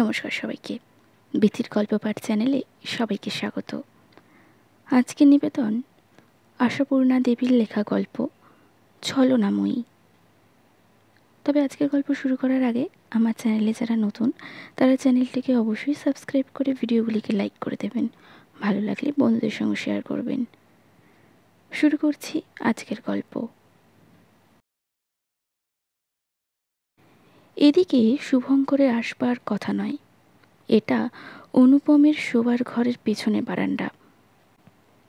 নমস্কার সবাইকে। বিথির গল্পপাঠ চ্যানেলে সবাইকে স্বাগত। আজকের নিবেদন আশাপূর্ণা দেবীর লেখা গল্প ছলনাময়ী। তবে আজকের গল্প শুরু করার আগে আমার চ্যানেলে যারা নতুন তারা চ্যানেলটিকে অবশ্যই সাবস্ক্রাইব করে ভিডিওগুলিকে লাইক করে দেবেন, ভালো লাগলে বন্ধুদের সঙ্গে শেয়ার করবেন। শুরু করছি আজকের গল্প। এদিকে শুভঙ্করের আসবার কথা নয়। এটা অনুপমের শোবার ঘরের পেছনে বারান্দা।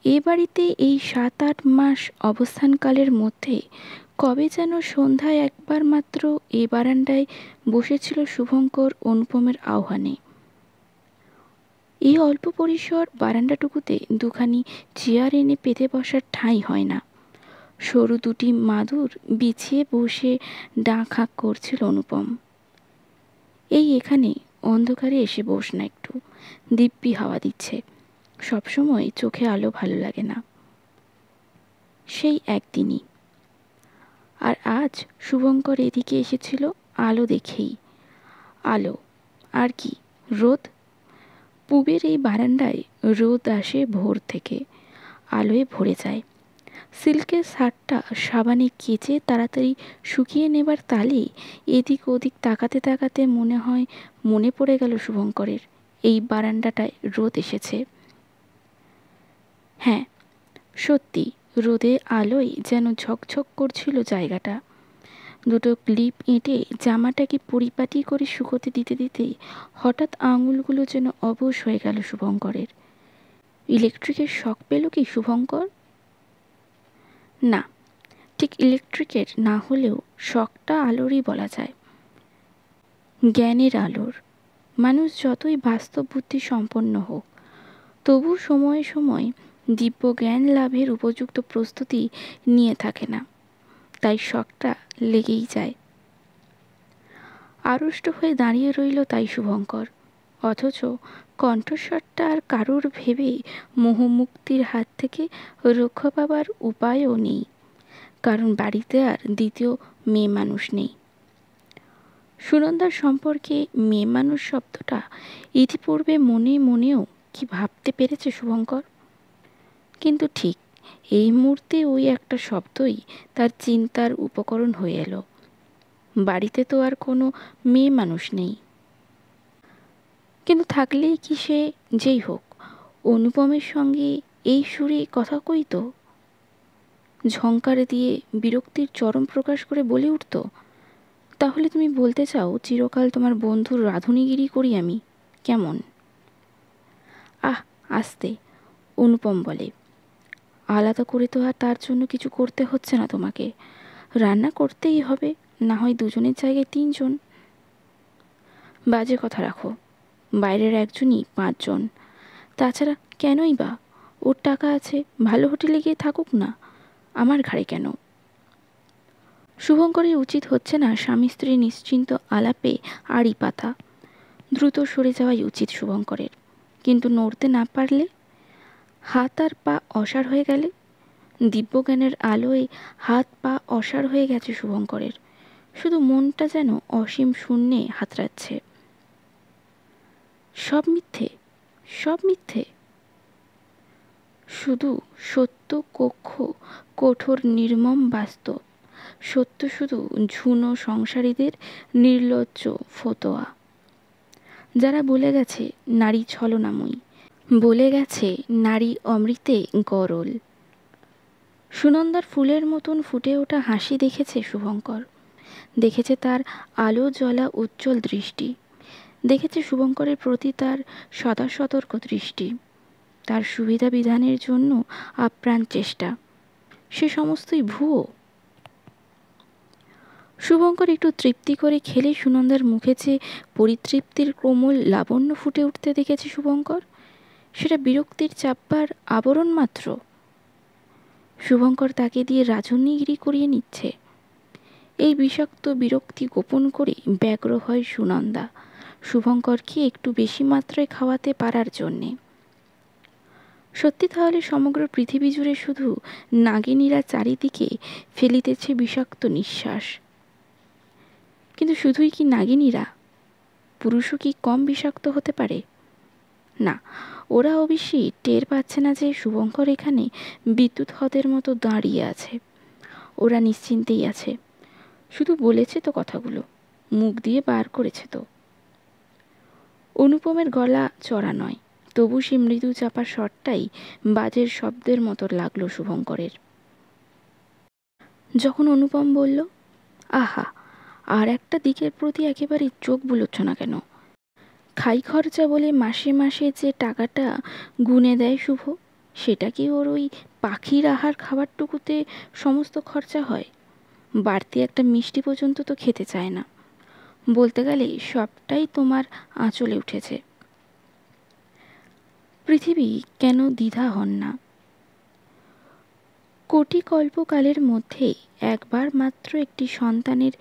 এ বাড়িতে এই 7-8 মাস অবস্থানকালের মধ্যে কবে যেন সন্ধ্যায় একবার মাত্র এ বারান্দায় বসেছিল শুভঙ্কর অনুপমের আহ্বানে। এই অল্প পরিসর বারান্দাটুকুতে দুখানি চেয়ার এনে পেতে বসার ঠাঁই হয় না। সরু দুটি মাদুর বিছিয়ে বসে ডাক হাঁক করছিল অনুপম। এই এখানে অন্ধকারে এসে বস না, একটু দিব্যি হাওয়া দিচ্ছে, সবসময় চোখে আলো ভালো লাগে না। সেই একদিনই। আর আজ শুভঙ্কর এদিকে এসেছিল আলো দেখেই। আলো আর কি, রোদ। পূবের এই বারান্দায় রোদ আসে ভোর থেকে, আলোয় ভরে যায়। সিল্কের শার্টটা সাবানে কেচে তাড়াতাড়ি শুকিয়ে নেবার তালে এদিক ওদিক তাকাতে তাকাতে মনে পড়ে গেল শুভঙ্করের এই বারান্দাটায় রোদ এসেছে। হ্যাঁ, সত্যি রোদে আলোয় যেন ঝকঝক করছিল জায়গাটা। দুটো ক্লিপ এঁটে জামাটাকে পরিপাটি করে শুকোতে দিতে দিতে হঠাৎ আঙুলগুলো যেন অবশ হয়ে গেল শুভঙ্করের। ইলেকট্রিকের শক পেল কি শুভঙ্কর? না, ঠিক ইলেকট্রিকের না হলেও শকটা আলোরই বলা যায়, জ্ঞানের আলোর। মানুষ যতই বাস্তব বুদ্ধি সম্পন্ন হোক, তবু সময়ে সময়ে দিব্য জ্ঞান লাভের উপযুক্ত প্রস্তুতি নিয়ে থাকে না, তাই শকটা লেগেই যায়। আড়ষ্ট হয়ে দাঁড়িয়ে রইল তাই শুভঙ্কর, অথচ কণ্ঠস্বরটা আর কারুর ভেবেই মোহমুক্তির হাত থেকে রক্ষা পাবার উপায়ও নেই, কারণ বাড়িতে আর দ্বিতীয় মেয়ে মানুষ নেই। সুনন্দার সম্পর্কে মেয়ে মানুষ শব্দটা ইতিপূর্বে মনেও কি ভাবতে পেরেছে শুভঙ্কর? কিন্তু ঠিক এই মুহূর্তে ওই একটা শব্দই তার চিন্তার উপকরণ হয়ে এলো। বাড়িতে তো আর কোনো মেয়ে মানুষ নেই, কিন্তু থাকলেই কি সে যেই হোক অনুপমের সঙ্গে এই সুরে কথা কইত, ঝংকার দিয়ে বিরক্তির চরম প্রকাশ করে বলে উঠত, তাহলে তুমি বলতে চাও চিরকাল তোমার বন্ধুর রাঁধুনিগিরি করি আমি, কেমন? আস্তে, অনুপম বলে, আলাদা করে তো আর তার জন্য কিছু করতে হচ্ছে না তোমাকে, রান্না করতেই হবে, না হয় দুজনের জায়গায় 3 জন। বাজে কথা রাখো, বাইরের একজনই 5 জন, তাছাড়া কেনই বা? ওর টাকা আছে, ভালো হোটেলে গিয়ে থাকুক না, আমার ঘাড়ে কেন? শুভঙ্করের উচিত হচ্ছে না স্বামী স্ত্রী নিশ্চিন্ত আলাপে আড়ি পাতা। দ্রুত সরে যাওয়াই উচিত শুভঙ্করের, কিন্তু নড়তে না পারলে, হাত আর পা অসাড় হয়ে গেলে? দিব্যজ্ঞানের আলোয় হাত পা অসাড় হয়ে গেছে শুভঙ্করের, শুধু মনটা যেন অসীম শূন্যে হাতড়াচ্ছে। সব মিথ্যে, সব মিথ্যে। শুধু সত্য কক্ষ কঠোর নির্মম বাস্তব, সত্য শুধু ঝুনো সংসারীদের নির্লজ্জ ফতোয়া, যারা বলে গেছে নারী ছলনাময়ী, বলে গেছে নারী অমৃতে গরল। সুনন্দার ফুলের মতন ফুটে ওঠা হাসি দেখেছে শুভঙ্কর, দেখেছে তার আলো জ্বলা উজ্জ্বল দৃষ্টি, দেখেছে শুভঙ্করের প্রতি তার সদা সতর্ক দৃষ্টি, তার সুবিধা বিধানের জন্য আপ্রাণ চেষ্টা, সে সমস্তই ভুয়ো। শুভঙ্কর একটু তৃপ্তি করে খেলে সুনন্দার মুখে যে পরিতৃপ্তির কোমল লাবণ্য ফুটে উঠতে দেখেছে শুভঙ্কর, সেটা বিরক্তির চাপবার আবরণ মাত্র। শুভঙ্কর তাকে দিয়ে রাজনীগিরি করিয়ে নিচ্ছে। এই বিষাক্ত বিরক্তি গোপন করে ব্যগ্র হয় সুনন্দা শুভঙ্করকে একটু বেশি মাত্রায় খাওয়াতে পারার জন্যে। সত্যি তাহলে সমগ্র পৃথিবী জুড়ে শুধু নাগিনীরা চারিদিকে ফেলিতেছে বিষাক্ত নিঃশ্বাস। কিন্তু শুধুই কি নাগিনীরা? পুরুষও কি কম বিষাক্ত হতে পারে? না, ওরা অবশ্যই টের পাচ্ছে না যে শুভঙ্কর এখানে বিদ্যুৎ হদের মতো দাঁড়িয়ে আছে। ওরা নিশ্চিন্তেই আছে, শুধু বলেছে তো কথাগুলো, মুখ দিয়ে বার করেছে তো। অনুপমের গলা চড়া নয়, তবু সে মৃদু চাপা স্বরটাই বাজের শব্দের মতো লাগলো শুভঙ্করের। যখন অনুপম বলল, আহা, আর একটা দিকের প্রতি একেবারে চোখ বুলোচ্ছ না কেন? খাই খরচা বলে মাসে মাসে যে টাকাটা গুনে দেয় শুভ, সেটা কি ওর ওই পাখির আহার খাবারটুকুতে সমস্ত খরচা হয়? বাড়তি একটা মিষ্টি পর্যন্ত তো খেতে চায় না। বলতে গেলে সবটাই তোমার আঁচলে উঠেছে। পৃথিবী কেন দ্বিধা হন না? কোটি কল্পকালের মধ্যে একবার মাত্র একটি সন্তানের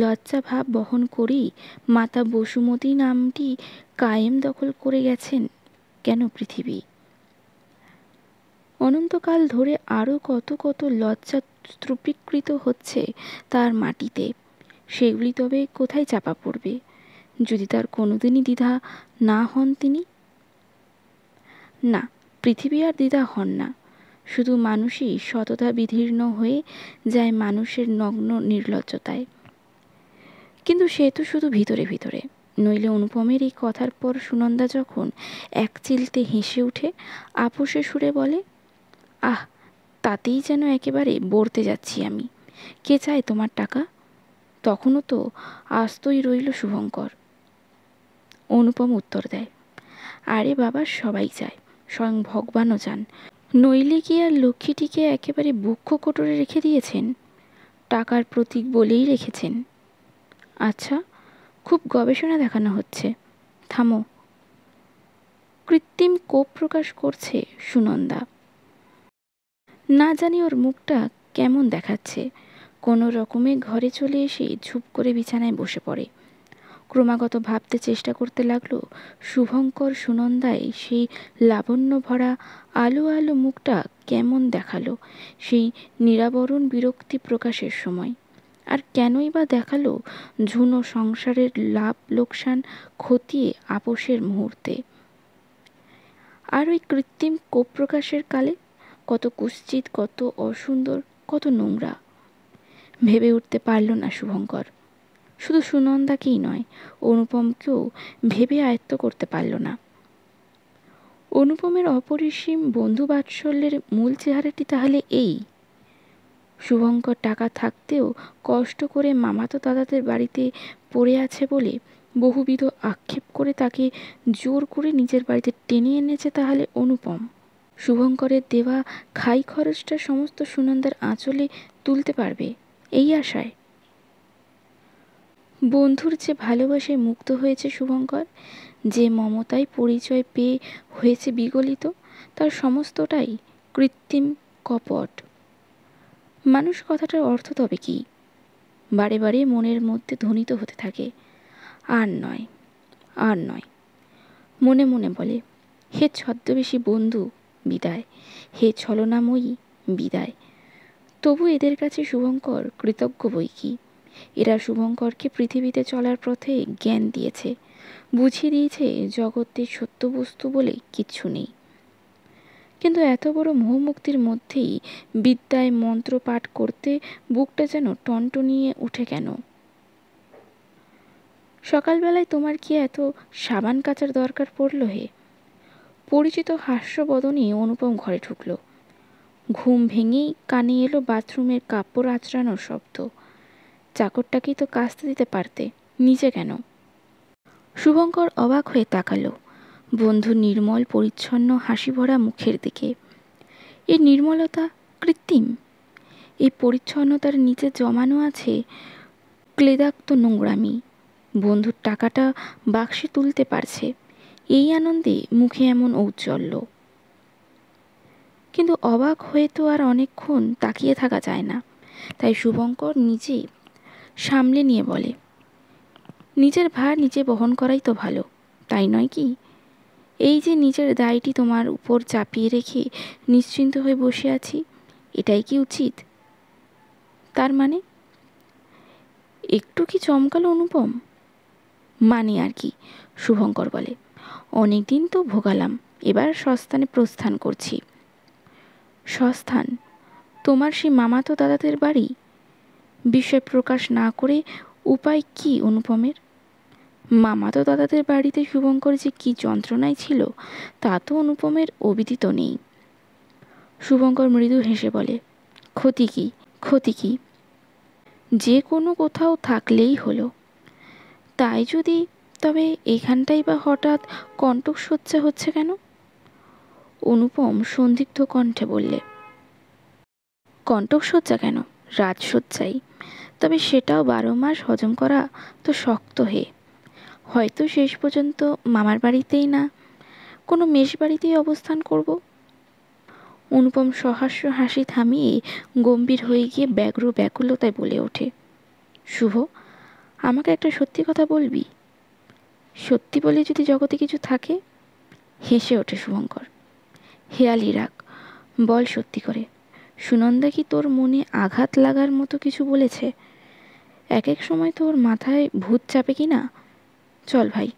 লজ্জাভাব বহন করেই মাতা বসুমতী নামটি কায়েম দখল করে গেছেন কেন পৃথিবী? অনন্তকাল ধরে আরও কত কত লজ্জা স্তূপীকৃত হচ্ছে তার মাটিতে, সেগুলি তবে কোথায় চাপা পড়বে যদি তার কোনোদিনই দ্বিধা না হন তিনি? না, পৃথিবী আর দ্বিধা হন না, শুধু মানুষই সততা বিদীর্ণ হয়ে যায় মানুষের নগ্ন নির্লজ্জতায়। কিন্তু সে তো শুধু ভিতরে ভিতরে, নইলে অনুপমের এই কথার পর সুনন্দা যখন একচিলতে হেসে উঠে আপোষে সুরে বলে, আহ, তাতেই যেন একেবারে বর্তে যাচ্ছি আমি, কে চায় তোমার টাকা? তখনও তো আস্তই রইল শুভঙ্কর। অনুপম উত্তর দেয়, আরে বাবা, সবাই চায়, স্বয়ং ভগবানও চান, নইলে কি আর লক্ষ্মীটিকে একেবারে বক্ষ কোটরে রেখে দিয়েছেন? টাকার প্রতীক বলেই রেখেছেন। আচ্ছা, খুব গবেষণা দেখানো হচ্ছে, থামো। কৃত্রিম কোপ প্রকাশ করছে সুনন্দা। না জানি ওর মুখটা কেমন দেখাচ্ছে। কোনো রকমে ঘরে চলে এসে ঝুপ করে বিছানায় বসে পড়ে। ক্রমাগত ভাবতে চেষ্টা করতে লাগলো শুভঙ্কর সুনন্দায় সেই লাবণ্য ভরা আলো আলো মুখটা কেমন দেখালো সেই নিরাবরণ বিরক্তি প্রকাশের সময়, আর কেনই বা দেখালো ঝুনো সংসারের লাভ লোকসান খতিয়ে আপোষের মুহূর্তে। আর ওই কৃত্রিম কোপ প্রকাশের কালে কত কুৎসিত, কত অসুন্দর, কত নোংরা। ভেবে উঠতে পারল না শুভঙ্কর। শুধু সুনন্দাকেই নয়, অনুপমকেও ভেবে আয়ত্ত করতে পারল না। অনুপমের অপরিসীম বন্ধুবাৎসল্যের মূল চেহারাটি তাহলে এই? শুভঙ্কর টাকা থাকতেও কষ্ট করে মামাতো দাদাদের বাড়িতে পড়ে আছে বলে বহুবিধ আক্ষেপ করে তাকে জোর করে নিজের বাড়িতে টেনে এনেছে তাহলে অনুপম? শুভঙ্করের দেওয়া খাই খরচটা সমস্ত সুনন্দার আঁচলে তুলতে পারবে এই আশায়? বন্ধুর যে ভালোবাসায় মুক্ত হয়েছে শুভঙ্কর, যে মমতায় পরিচয় পেয়ে হয়েছে বিগলিত, তার সমস্তটাই কৃত্রিম, কপট। মানুষ কথাটার অর্থ তবে কি? বারে বারে মনের মধ্যে ধ্বনিত হতে থাকে, আর নয়, আর নয়। মনে মনে বলে, হে ছদ্মবেশী বন্ধু বিদায়, হে ছলনাময়ী বিদায়। তবু এদের কাছে শুভঙ্কর কৃতজ্ঞ বই কি। এরা শুভঙ্করকে পৃথিবীতে চলার পথে জ্ঞান দিয়েছে, বুঝিয়ে দিয়েছে জগতের সত্য বস্তু বলে কিচ্ছু নেই। কিন্তু এত বড় মোহমুক্তির মধ্যেই বিদ্যায় মন্ত্র পাঠ করতে বুকটা যেন টনটনিয়ে উঠে কেন? সকালবেলায় তোমার কি এত সাবান কাচার দরকার পড়ল হে? পরিচিত হাস্যবদনে অনুপম ঘরে ঢুকল। ঘুম ভেঙেই কানে এলো বাথরুমের কাপড় আঁচড়ানোর শব্দ। চাকরটাকেই তো কাচতে দিতে পারতে, নিজে কেন? শুভঙ্কর অবাক হয়ে তাকালো বন্ধুর নির্মল পরিচ্ছন্ন হাসি ভরা মুখের দিকে। এই নির্মলতা কৃত্রিম? এই পরিচ্ছন্নতার নিচে জমানো আছে ক্লেদাক্ত নোংরামি। বন্ধুর টাকাটা বাক্সে তুলতে পারছে, এই আনন্দে মুখে এমন ঔজ্জ্বল্য। কিন্তু অবাক হয়ে তো আর অনেকক্ষণ তাকিয়ে থাকা যায় না, তাই শুভঙ্কর নিজে সামলে নিয়ে বলে, নিজের ভার নিজে বহন করাই তো ভালো, তাই নয় কি? এই যে নিজের দায়টি তোমার উপর চাপিয়ে রেখে নিশ্চিন্ত হয়ে বসে আছি, এটাই কি উচিত? তার মানে? একটু কি চমকালো অনুপম? মানি আর কি, শুভঙ্কর বলে। অনেক দিন তো ভোগালাম, এবার সস্থানে প্রস্থান করছি। সস্থান? তোমার সেই মামাতো দাদাদের বাড়ি? বিষয় প্রকাশ না করে উপায় কি অনুপমের? মামাতো দাদাদের বাড়িতে শুভঙ্কর যে কি যন্ত্রণায় ছিল তা তো অনুপমের অবিদিত নেই। শুভঙ্কর মৃদু হেসে বলে, ক্ষতি কি, ক্ষতি কি? যে কোনো কোথাও থাকলেই হলো। তাই যদি, তবে এখানটাই বা হঠাৎ কণ্টকসজ্জা হচ্ছে কেন? অনুপম সন্দিগ্ধ কণ্ঠে বললে, কণ্টকসজ্জা কেন, রাজসজ্জাই। তবে সেটাও 12 মাস হজম করা তো শক্ত হে। হয়তো শেষ পর্যন্ত মামার বাড়িতেই না, কোনো মেষ বাড়িতেই অবস্থান করব। অনুপম সহাস্য হাসি থামিয়ে গম্ভীর হয়ে গিয়ে ব্যগ্র ব্যাকুলতায় বলে ওঠে, শুভ, আমাকে একটা সত্যি কথা বলবি? সত্যি বলে যদি জগতে কিছু থাকে? হেসে ওঠে শুভঙ্কর, হেয়ালি রাখ, বল সত্যি করে। সুনন্দা কি তোর মনে আঘাত লাগার মতো কিছু বলেছে? এক এক সময় তোর মাথায় ভূত চাপে কি না? চল ভাই,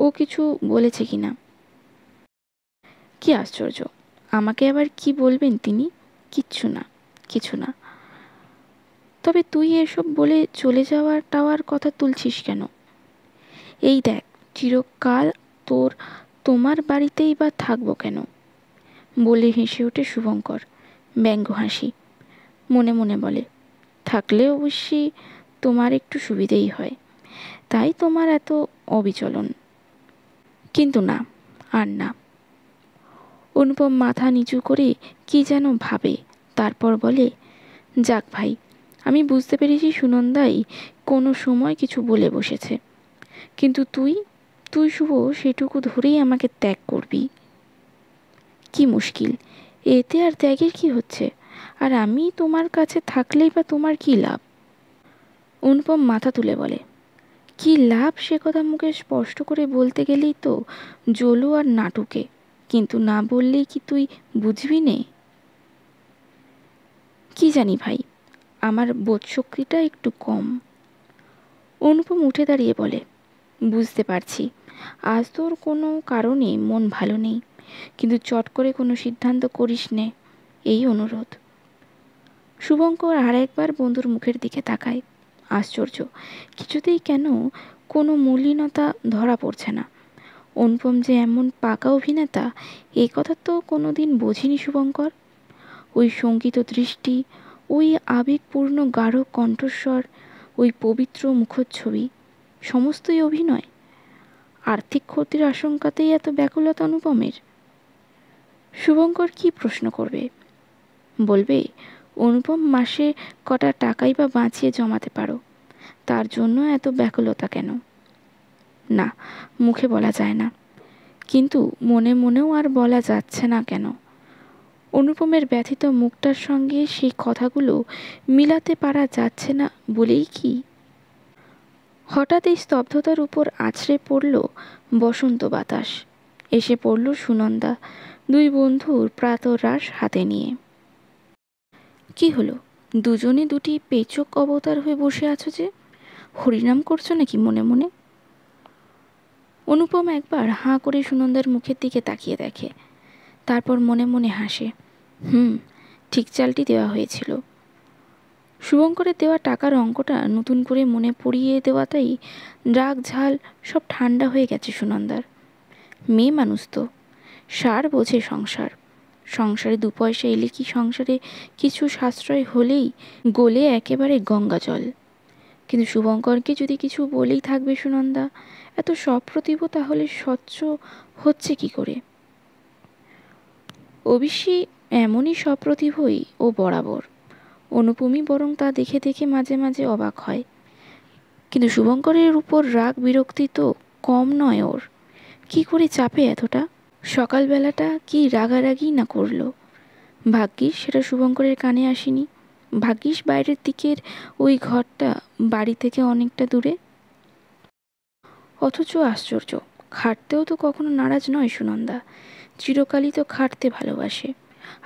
ও কিছু বলেছে কি না? কি আশ্চর্য, আমাকে আবার কি বলবেন তিনি? কিচ্ছু না, কিছু না। তবে তুই এসব বলে চলে যাওয়ার টাওয়ার কথা তুলছিস কেন? এই দেখ, চিরকাল তোমার বাড়িতেই বা থাকবো কেন? বলে হেসে ওঠে শুভঙ্কর, ব্যঙ্গ হাসি। মনে মনে বলে, থাকলে অবশ্যই তোমার একটু সুবিধেই হয়, তাই তোমার এত অবিচলন। কিন্তু না, আর না। অনুপম মাথা নিচু করে কি যেন ভাবে, তারপর বলে, যাক ভাই, আমি বুঝতে পেরেছি সুনন্দাই কোনো সময় কিছু বলে বসেছে। কিন্তু তুই তুই শুভ সেটুকু ধরেই আমাকে ত্যাগ করবি? কি মুশকিল, এতে আর ত্যাগের কি হচ্ছে? আর আমি তোমার কাছে থাকলেই বা তোমার কি লাভ? অনুপম মাথা তুলে বলে, কি লাভ সে কথা মুখে স্পষ্ট করে বলতে গেলেই তো জলু আর নাটুকে, কিন্তু না বললেই কি তুই বুঝবি নে? কি জানি ভাই, আমার বোধশক্তিটা একটু কম। অনুপম উঠে দাঁড়িয়ে বলে, বুঝতে পারছি আজ তোর কোনো কারণে মন ভালো নেই, কিন্তু চট করে কোনো সিদ্ধান্ত করিস নে, এই অনুরোধ। শুভঙ্কর আর একবার বন্ধুর মুখের দিকে তাকায়। আশ্চর্য, কিছুতেই কেন কোনো মলিনতা ধরা পড়ছে না। অনুপম যে এমন পাকা অভিনেতা, এই কথা তো কোনো দিন বোঝেনি শুভঙ্কর। ওই শঙ্কিত দৃষ্টি, ওই আবেগপূর্ণ গাঢ় কণ্ঠস্বর, ওই পবিত্র মুখচ্ছবি, সমস্তই অভিনয়। আর্থিক ক্ষতির আশঙ্কাতেই এত ব্যাকুলতা অনুপমের। শুভঙ্কর কি প্রশ্ন করবে? বলবে, অনুপম মাসে কটা টাকাই বা বাঁচিয়ে জমাতে পারো, তার জন্য এত ব্যাকুলতা কেন? না, মুখে বলা যায় না, কিন্তু মনে মনেও আর বলা যাচ্ছে না কেন? অনুপমের ব্যথিত মুখটার সঙ্গে সেই কথাগুলো মিলাতে পারা যাচ্ছে না বলেই কি? হঠাৎ এই স্তব্ধতার উপর আছড়ে পড়ল বসন্ত বাতাস। এসে পড়ল সুনন্দা, দুই বন্ধুর প্রাতরাশ হাতে নিয়ে। কি হলো, দুজনে দুটি পেচক অবতার হয়ে বসে আছো যে? হরিনাম করছো নাকি মনে মনে? অনুপম একবার হাঁ করে সুনন্দার মুখের দিকে তাকিয়ে দেখে, তারপর মনে মনে হাসে। ঠিক চালটি দেওয়া হয়েছিল। শুভঙ্করের দেওয়া টাকার অঙ্কটা নতুন করে মনে পড়িয়ে দেওয়াটাই রাগ ঝাল সব ঠান্ডা হয়ে গেছে সুনন্দার। মেয়ে মানুষ তো, সার বোঝে সংসার। সংসারে 2 পয়সা এলে কি সংসারে কিছু সাশ্রয় হলেই গলে একেবারে গঙ্গা জল। কিন্তু শুভঙ্করকে যদি কিছু বলেই থাকবে সুনন্দা, এত সপ্রতিভ তাহলে স্বচ্ছ হচ্ছে কি করে? অবশ্যই এমনই সপ্রতিভই ও বরাবর। অনুপমই বরং তা দেখে দেখে মাঝে মাঝে অবাক হয়। কিন্তু শুভঙ্করের উপর রাগ বিরক্তি তো কম নয় ওর। কি করে চাপে এতটা? সকালবেলাটা কি রাগারাগি না করলো? ভাগ্যিস সেটা শুভঙ্করের কানে আসেনি। ভাগ্যিস বাইরের দিকের ওই ঘরটা বাড়ি থেকে অনেকটা দূরে। অথচ আশ্চর্য, খাটতেও তো কখনো নারাজ নয় সুনন্দা। চিরকালই তো খাটতে ভালোবাসে।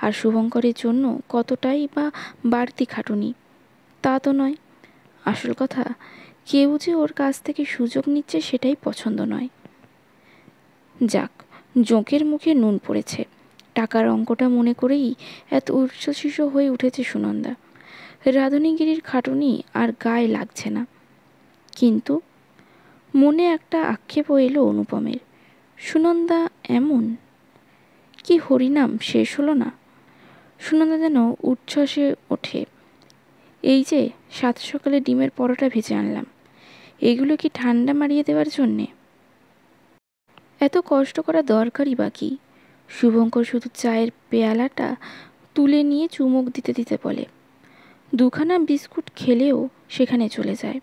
আর শুভঙ্করের জন্য কতটাই বা বাড়তি খাটুনি তা তো নয়। আসল কথা, কেউ যে ওর কাছ থেকে সুযোগ নিচ্ছে সেটাই পছন্দ নয়। যাক, জোঁকের মুখে নুন পড়েছে। টাকার অঙ্কটা মনে করেই এত উচ্ছ্বসিত হয়ে উঠেছে সুনন্দা। রাঁধুনিগিরির খাটুনি আর গায়ে লাগছে না। কিন্তু মনে একটা আক্ষেপও এলো অনুপমের। সুনন্দা এমন, কি হরিনাম শেষ হলো না? সুনন্দা যেন উচ্ছ্বাসে ওঠে। এই যে 7 সকালে ডিমের পরোটা ভেজে আনলাম, এগুলো কি ঠান্ডা মারিয়ে দেওয়ার জন্যে? এত কষ্ট করা দরকারই বা কি? শুভঙ্কর শুধু চায়ের পেয়ালাটা তুলে নিয়ে চুমুক দিতে দিতে বলে। 2খানা বিস্কুট খেলেও সেখানে চলে যায়।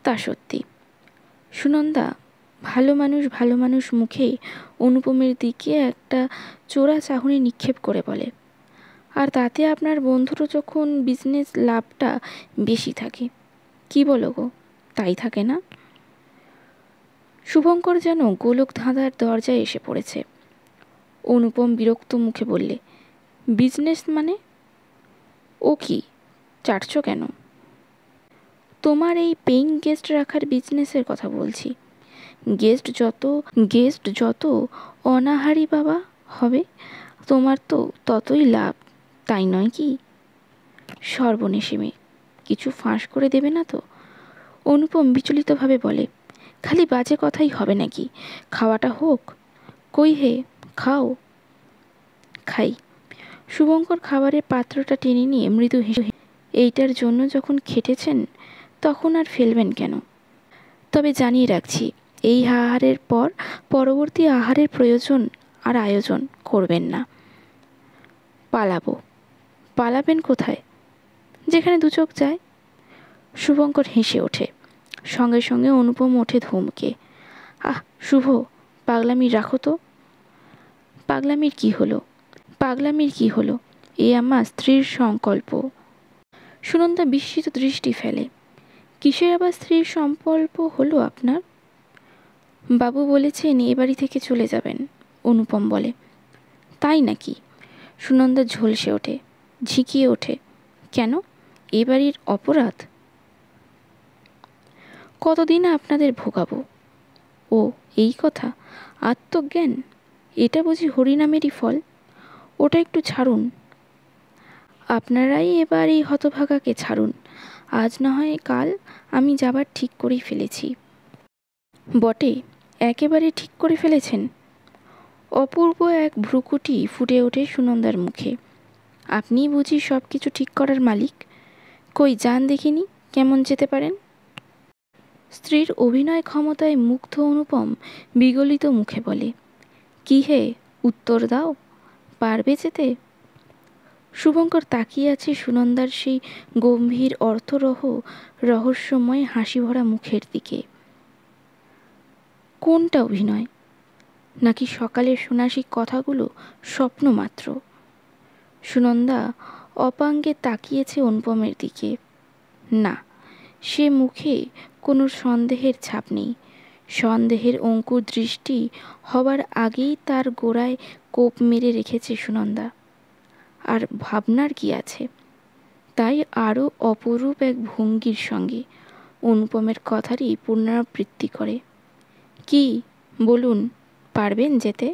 তা সত্যি। সুনন্দা ভালো মানুষ মুখে অনুপমের দিকে একটা চোরা চাহনি নিক্ষেপ করে বলে, আর তাতে আপনার বন্ধুরও যখন বিজনেস লাভটা বেশি থাকে। কি বলো গো, তাই থাকে না? শুভঙ্কর যেন গোলক ধাঁধার দরজায় এসে পড়েছে। অনুপম বিরক্ত মুখে বললে, বিজনেস মানে? ও কি, চাটছ কেন? তোমার এই পেইং গেস্ট রাখার বিজনেসের কথা বলছি। গেস্ট যত অনাহারী বাবা হবে, তোমার তো ততই লাভ, তাই নয় কি? সর্বনেশে মেয়ে, কিছু ফাঁস করে দেবে না তো? অনুপম বিচলিতভাবে বলে, খালি বাজে কথাই হবে নাকি? খাওয়াটা হোক। কই হে, খাও। খাই। শুভঙ্কর খাবারের পাত্রটা টেনে নিয়ে মৃদু হেসে, এইটার জন্য যখন খেটেছেন তখন আর ফেলবেন কেন? তবে জানিয়ে রাখছি, এই আহারের পর পরবর্তী আহারের প্রয়োজন আর আয়োজন করবেন না। পালাবো। পালাবেন কোথায়? যেখানে 2 চোখ যায়। শুভঙ্কর হেসে ওঠে। সঙ্গে সঙ্গে অনুপম ওঠে ধমকে, আহ শুভ, পাগলামি রাখো তো। পাগলামির কি হলো? এ আমার স্ত্রীর সংকল্প। সুনন্দা বিস্মিত দৃষ্টি ফেলে। কিসের আবার স্ত্রীর সংকল্প হলো আপনার? বাবু বলেছেন এ বাড়ি থেকে চলে যাবেন, অনুপম বলে। তাই নাকি? সুনন্দা ঝলসে ওঠে, ঝিঁকিয়ে ওঠে। কেন, এ বাড়ির অপরাধ? কতদিন আপনাদের ভোগাবো? ও এই কথা, আত্মজ্ঞান, এটা বুঝি হরিনামেরই ফল? ওটা একটু ছাড়ুন। আপনারাই এবার এই হতভাগাকে ছাড়ুন। আজ না হয় কাল আমি যাবার ঠিক করেই ফেলেছি। বটে, একেবারে ঠিক করে ফেলেছেন? অপূর্ব এক ভ্রুকুটি ফুটে ওঠে সুনন্দার মুখে। আপনিই বুঝি সব কিছু ঠিক করার মালিক? কই যান দেখিনি, কেমন যেতে পারেন? স্ত্রীর অভিনয় ক্ষমতায় মুগ্ধ অনুপম বিগলিত মুখে বলে, কি হে, উত্তর দাও, পারবে যেতে? শুভঙ্কর তাকিয়ে আছে সুনন্দার সেই গম্ভীর অর্থরহ রহস্যময় হাসি ভরা মুখের দিকে। কোনটা অভিনয়, নাকি সকালের সোনাসী কথাগুলো স্বপ্ন মাত্র? সুনন্দা অপাঙ্গে তাকিয়েছে অনুপমের দিকে। না, সে মুখে কোনো সন্দেহের ছাপ নেই। সন্দেহের অঙ্কুর দৃষ্টি হবার আগেই তার গোড়ায় কোপ মেরে রেখেছে সুনন্দা। আর ভাবনার কি আছে? তাই আরও অপরূপ এক ভঙ্গির সঙ্গে অনুপমের কথারই পুনরাবৃত্তি করে, কি বলুন, পারবেন যেতে?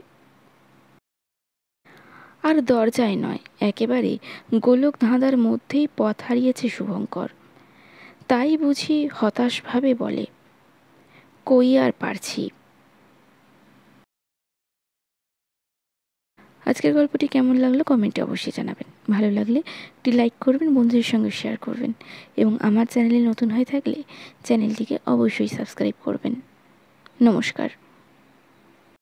আর দরজায় নয়, একেবারে গোলক ধাঁধার মধ্যেই পথ হারিয়েছে শুভঙ্কর। তাই বুঝি হতাশভাবে বলে, কই আর পারছি। আজকের গল্পটি কেমন লাগলো কমেন্টে অবশ্যই জানাবেন। ভালো লাগলে একটি লাইক করবেন, বন্ধুদের সঙ্গে শেয়ার করবেন এবং আমার চ্যানেলে নতুন হয়ে থাকলে চ্যানেলটিকে অবশ্যই সাবস্ক্রাইব করবেন। নমস্কার।